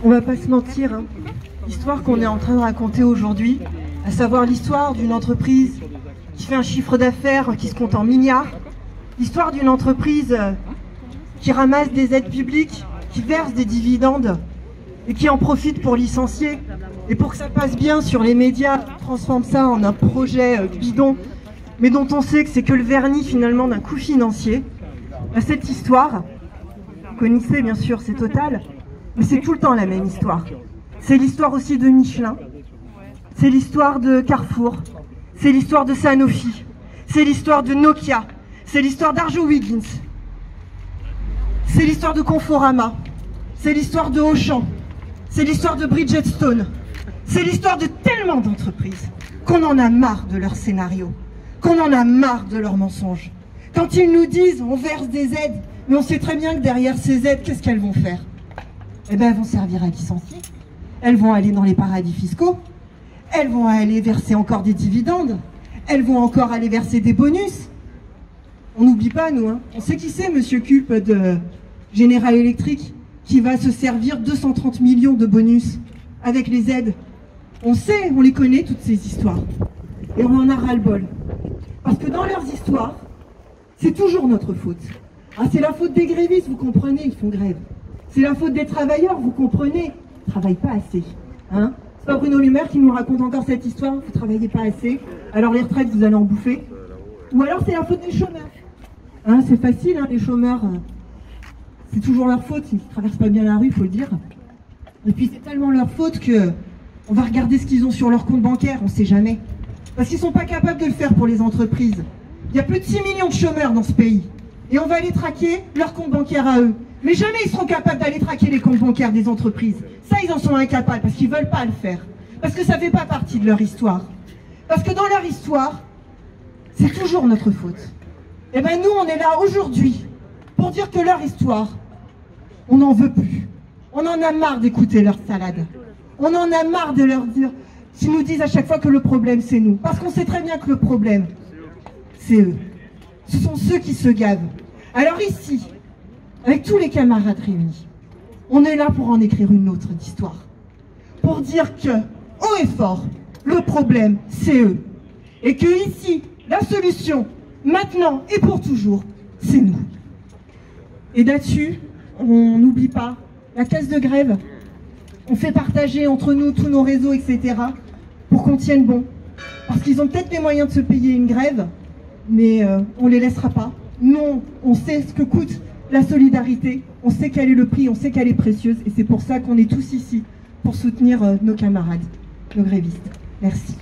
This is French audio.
On va pas se mentir, hein. L'histoire qu'on est en train de raconter aujourd'hui, à savoir l'histoire d'une entreprise qui fait un chiffre d'affaires qui se compte en milliards, l'histoire d'une entreprise qui ramasse des aides publiques, qui verse des dividendes et qui en profite pour licencier. Et pour que ça passe bien sur les médias, transforme ça en un projet bidon, mais dont on sait que c'est que le vernis finalement d'un coût financier. Cette histoire, vous connaissez bien sûr, c'est Total, mais c'est tout le temps la même histoire. C'est l'histoire aussi de Michelin, c'est l'histoire de Carrefour, c'est l'histoire de Sanofi, c'est l'histoire de Nokia, c'est l'histoire d'Arjo Wiggins, c'est l'histoire de Conforama, c'est l'histoire de Auchan, c'est l'histoire de Bridgestone, c'est l'histoire de tellement d'entreprises qu'on en a marre de leurs scénarios, qu'on en a marre de leurs mensonges. Quand ils nous disent on verse des aides, mais on sait très bien que derrière ces aides, qu'est-ce qu'elles vont faire? Eh bien, elles vont servir à licencier, elles vont aller dans les paradis fiscaux, elles vont aller verser encore des dividendes, elles vont encore aller verser des bonus. On n'oublie pas, nous, hein. On sait qui c'est, Monsieur Culpe de General Electric, qui va se servir 230 millions de bonus avec les aides. On sait, on les connaît, toutes ces histoires. Et on en a ras-le-bol. Parce que dans leurs histoires, c'est toujours notre faute. Ah, c'est la faute des grévistes, vous comprenez, ils font grève. C'est la faute des travailleurs, vous comprenez, ils ne travaillent pas assez. Hein? C'est pas Bruno Le Maire qui nous raconte encore cette histoire, vous ne travaillez pas assez, alors les retraites, vous allez en bouffer. Ou alors c'est la faute des chômeurs. Hein, c'est facile, hein, les chômeurs, c'est toujours leur faute, ils ne traversent pas bien la rue, il faut le dire. Et puis c'est tellement leur faute que on va regarder ce qu'ils ont sur leur compte bancaire, on ne sait jamais. Parce qu'ils ne sont pas capables de le faire pour les entreprises. Il y a plus de 6 millions de chômeurs dans ce pays. Et on va aller traquer leur compte bancaire à eux. Mais jamais ils seront capables d'aller traquer les comptes bancaires des entreprises. Ça, ils en sont incapables parce qu'ils ne veulent pas le faire. Parce que ça ne fait pas partie de leur histoire. Parce que dans leur histoire, c'est toujours notre faute. Et bien nous, on est là aujourd'hui pour dire que leur histoire, on n'en veut plus. On en a marre d'écouter leur salade. On en a marre de leur dire, qu'ils nous disent à chaque fois que le problème c'est nous. Parce qu'on sait très bien que le problème, c'est eux. Ce sont ceux qui se gavent. Alors ici, avec tous les camarades réunis, on est là pour en écrire une autre histoire. Pour dire que, haut et fort, le problème, c'est eux. Et que ici, la solution, maintenant et pour toujours, c'est nous. Et là-dessus, on n'oublie pas la caisse de grève. On fait partager entre nous tous nos réseaux, etc. pour qu'on tienne bon. Parce qu'ils ont peut-être les moyens de se payer une grève, mais on ne les laissera pas. Nous, on sait ce que coûte la solidarité, on sait quel est le prix, on sait qu'elle est précieuse, et c'est pour ça qu'on est tous ici, pour soutenir nos camarades, nos grévistes. Merci.